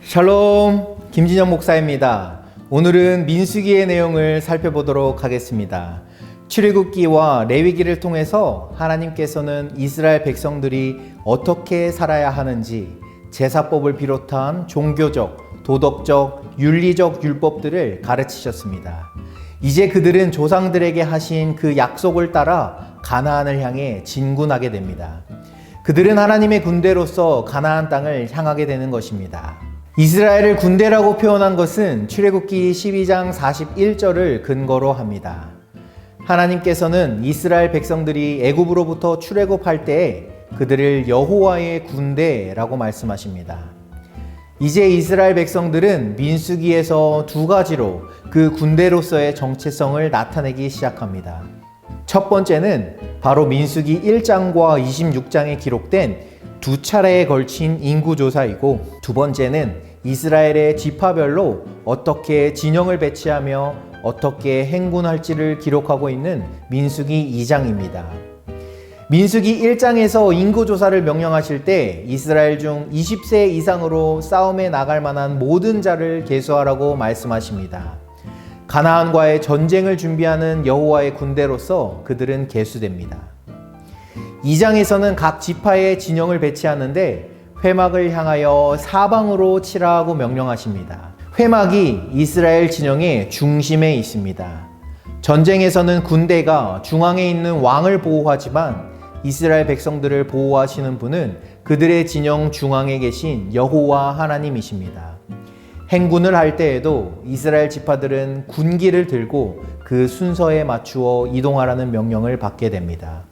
샬롬, 김진영 목사입니다. 오늘은 민수기의 내용을 살펴보도록 하겠습니다. 출애굽기와 레위기를 통해서 하나님께서는 이스라엘 백성들이 어떻게 살아야 하는지 제사법을 비롯한 종교적, 도덕적, 윤리적 율법들을 가르치셨습니다. 이제 그들은 조상들에게 하신 그 약속을 따라 가나안을 향해 진군하게 됩니다. 그들은 하나님의 군대로서 가나안 땅을 향하게 되는 것입니다. 이스라엘을 군대라고 표현한 것은 출애굽기 12장 41절을 근거로 합니다. 하나님께서는 이스라엘 백성들이 애굽으로부터 출애굽할 때에 그들을 여호와의 군대라고 말씀하십니다. 이제 이스라엘 백성들은 민수기에서 두 가지로 그 군대로서의 정체성을 나타내기 시작합니다. 첫 번째는 바로 민수기 1장과 26장에 기록된 두 차례에 걸친 인구조사이고, 두 번째는 이스라엘의 지파별로 어떻게 진영을 배치하며 어떻게 행군할지를 기록하고 있는 민수기 2장입니다. 민수기 1장에서 인구조사를 명령하실 때 이스라엘 중 20세 이상으로 싸움에 나갈 만한 모든 자를 계수하라고 말씀하십니다. 가나안과의 전쟁을 준비하는 여호와의 군대로서 그들은 계수됩니다. 2장에서는 각 지파의 진영을 배치하는데 회막을 향하여 사방으로 치라고 명령하십니다. 회막이 이스라엘 진영의 중심에 있습니다. 전쟁에서는 군대가 중앙에 있는 왕을 보호하지만 이스라엘 백성들을 보호하시는 분은 그들의 진영 중앙에 계신 여호와 하나님이십니다. 행군을 할 때에도 이스라엘 지파들은 군기를 들고 그 순서에 맞추어 이동하라는 명령을 받게 됩니다.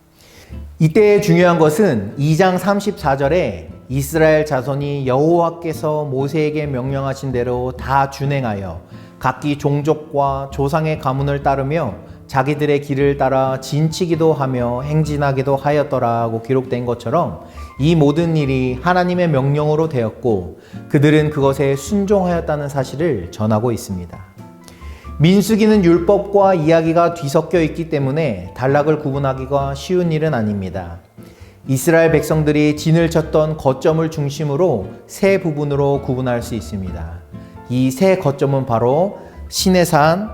이때 중요한 것은 2장 34절에 이스라엘 자손이 여호와께서 모세에게 명령하신 대로 다 준행하여 각기 종족과 조상의 가문을 따르며 자기들의 길을 따라 진치기도 하며 행진하기도 하였더라고 기록된 것처럼 이 모든 일이 하나님의 명령으로 되었고 그들은 그것에 순종하였다는 사실을 전하고 있습니다. 민수기는 율법과 이야기가 뒤섞여 있기 때문에 단락을 구분하기가 쉬운 일은 아닙니다. 이스라엘 백성들이 진을 쳤던 거점을 중심으로 세 부분으로 구분할 수 있습니다. 이 세 거점은 바로 시내산,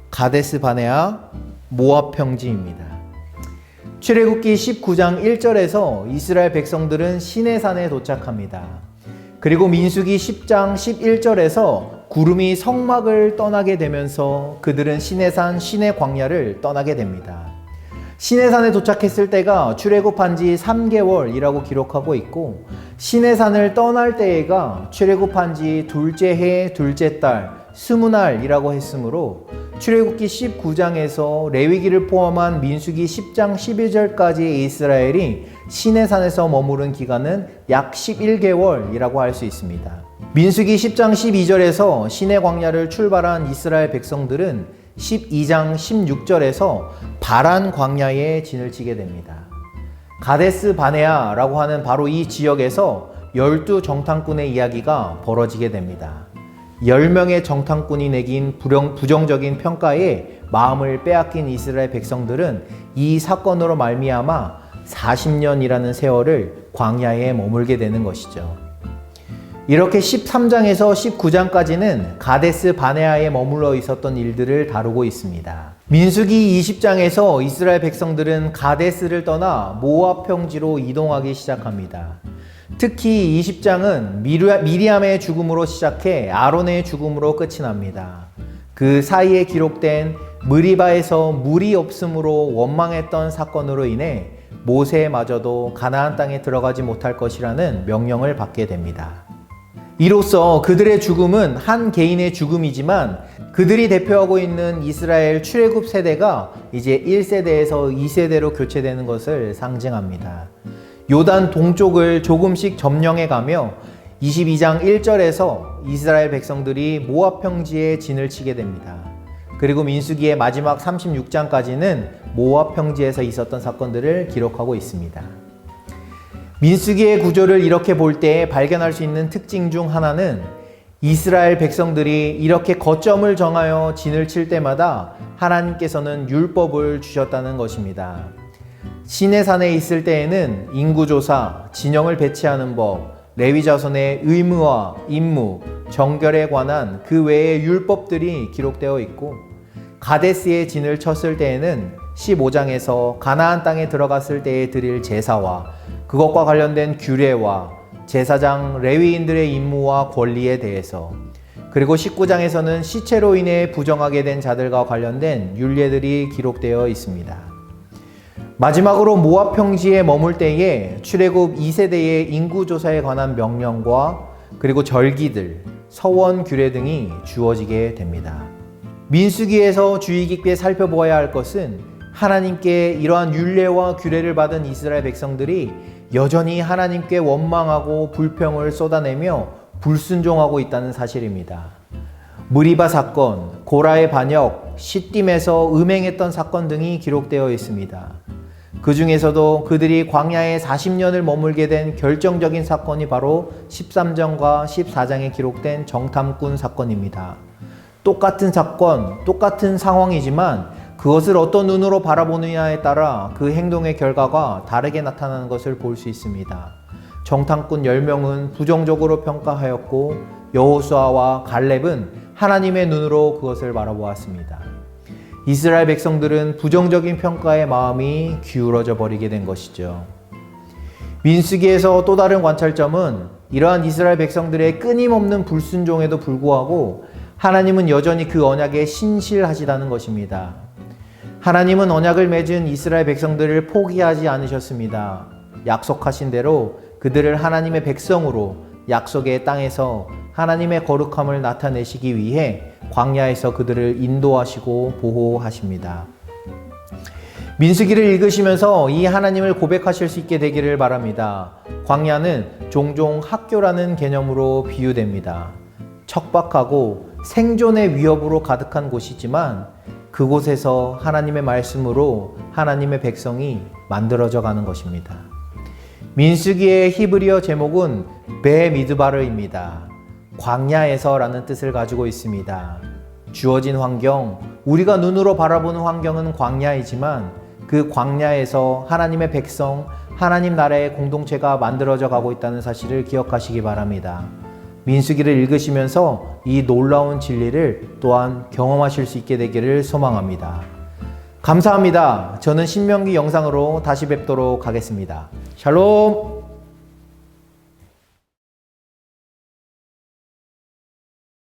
가데스 바네아, 모압 평지입니다. 출애굽기 19장 1절에서 이스라엘 백성들은 시내산에 도착합니다. 그리고 민수기 10장 11절에서 구름이 성막을 떠나게 되면서 그들은 시내산, 시내 광야를 떠나게 됩니다. 시내산에 도착했을 때가 출애굽한 지 3개월이라고 기록하고 있고, 시내산을 떠날 때가 출애굽한 지 둘째 해 둘째 달 20날이라고 했으므로 출애굽기 19장에서 레위기를 포함한 민수기 10장 11절까지의 이스라엘이 시내산에서 머무른 기간은 약 11개월이라고 할 수 있습니다. 민수기 10장 12절에서 시내 광야를 출발한 이스라엘 백성들은 12장 16절에서 바란 광야에 진을 치게 됩니다. 가데스 바네아라고 하는 바로 이 지역에서 12정탐꾼의 이야기가 벌어지게 됩니다. 10명의 정탐꾼이 내긴 부정적인 평가에 마음을 빼앗긴 이스라엘 백성들은 이 사건으로 말미암아 40년이라는 세월을 광야에 머물게 되는 것이죠. 이렇게 13장에서 19장까지는 가데스 바네아에 머물러 있었던 일들을 다루고 있습니다. 민수기 20장에서 이스라엘 백성들은 가데스를 떠나 모압 평지로 이동하기 시작합니다. 특히 20장은 미리암의 죽음으로 시작해 아론의 죽음으로 끝이 납니다. 그 사이에 기록된 무리바에서 물이 없음으로 원망했던 사건으로 인해 모세마저도 가나안 땅에 들어가지 못할 것이라는 명령을 받게 됩니다. 이로써 그들의 죽음은 한 개인의 죽음이지만 그들이 대표하고 있는 이스라엘 출애굽 세대가 이제 1세대에서 2세대로 교체되는 것을 상징합니다. 요단 동쪽을 조금씩 점령해 가며 22장 1절에서 이스라엘 백성들이 모압 평지에 진을 치게 됩니다. 그리고 민수기의 마지막 36장까지는 모압 평지에서 있었던 사건들을 기록하고 있습니다. 민수기의 구조를 이렇게 볼 때 발견할 수 있는 특징 중 하나는 이스라엘 백성들이 이렇게 거점을 정하여 진을 칠 때마다 하나님께서는 율법을 주셨다는 것입니다. 시내산에 있을 때에는 인구조사, 진영을 배치하는 법, 레위 자손의 의무와 임무, 정결에 관한 그 외의 율법들이 기록되어 있고, 가데스의 진을 쳤을 때에는 15장에서 가나안 땅에 들어갔을 때에 드릴 제사와 그것과 관련된 규례와 제사장 레위인들의 임무와 권리에 대해서, 그리고 19장에서는 시체로 인해 부정하게 된 자들과 관련된 율례들이 기록되어 있습니다. 마지막으로 모압 평지에 머물 때에 출애굽 2세대의 인구조사에 관한 명령과 그리고 절기들, 서원 규례 등이 주어지게 됩니다. 민수기에서 주의 깊게 살펴보아야 할 것은 하나님께 이러한 율례와 규례를 받은 이스라엘 백성들이 여전히 하나님께 원망하고 불평을 쏟아내며 불순종하고 있다는 사실입니다. 무리바 사건, 고라의 반역, 시딤에서 음행했던 사건 등이 기록되어 있습니다. 그 중에서도 그들이 광야에 40년을 머물게 된 결정적인 사건이 바로 13장과 14장에 기록된 정탐꾼 사건입니다. 똑같은 사건, 똑같은 상황이지만 그것을 어떤 눈으로 바라보느냐에 따라 그 행동의 결과가 다르게 나타나는 것을 볼 수 있습니다. 정탐꾼 10명은 부정적으로 평가하였고 여호수아와 갈렙은 하나님의 눈으로 그것을 바라보았습니다. 이스라엘 백성들은 부정적인 평가의 마음이 기울어져 버리게 된 것이죠. 민수기에서 또 다른 관찰점은 이러한 이스라엘 백성들의 끊임없는 불순종에도 불구하고 하나님은 여전히 그 언약에 신실하시다는 것입니다. 하나님은 언약을 맺은 이스라엘 백성들을 포기하지 않으셨습니다. 약속하신 대로 그들을 하나님의 백성으로 약속의 땅에서 하나님의 거룩함을 나타내시기 위해 광야에서 그들을 인도하시고 보호하십니다. 민수기를 읽으시면서 이 하나님을 고백하실 수 있게 되기를 바랍니다. 광야는 종종 학교라는 개념으로 비유됩니다. 척박하고 생존의 위협으로 가득한 곳이지만 그곳에서 하나님의 말씀으로 하나님의 백성이 만들어져 가는 것입니다. 민수기의 히브리어 제목은 베미드바르입니다. 광야에서라는 뜻을 가지고 있습니다. 주어진 환경, 우리가 눈으로 바라보는 환경은 광야이지만 그 광야에서 하나님의 백성, 하나님 나라의 공동체가 만들어져 가고 있다는 사실을 기억하시기 바랍니다. 민수기를 읽으시면서 이 놀라운 진리를 또한 경험하실 수 있게 되기를 소망합니다. 감사합니다. 저는 신명기 영상으로 다시 뵙도록 하겠습니다. 샬롬!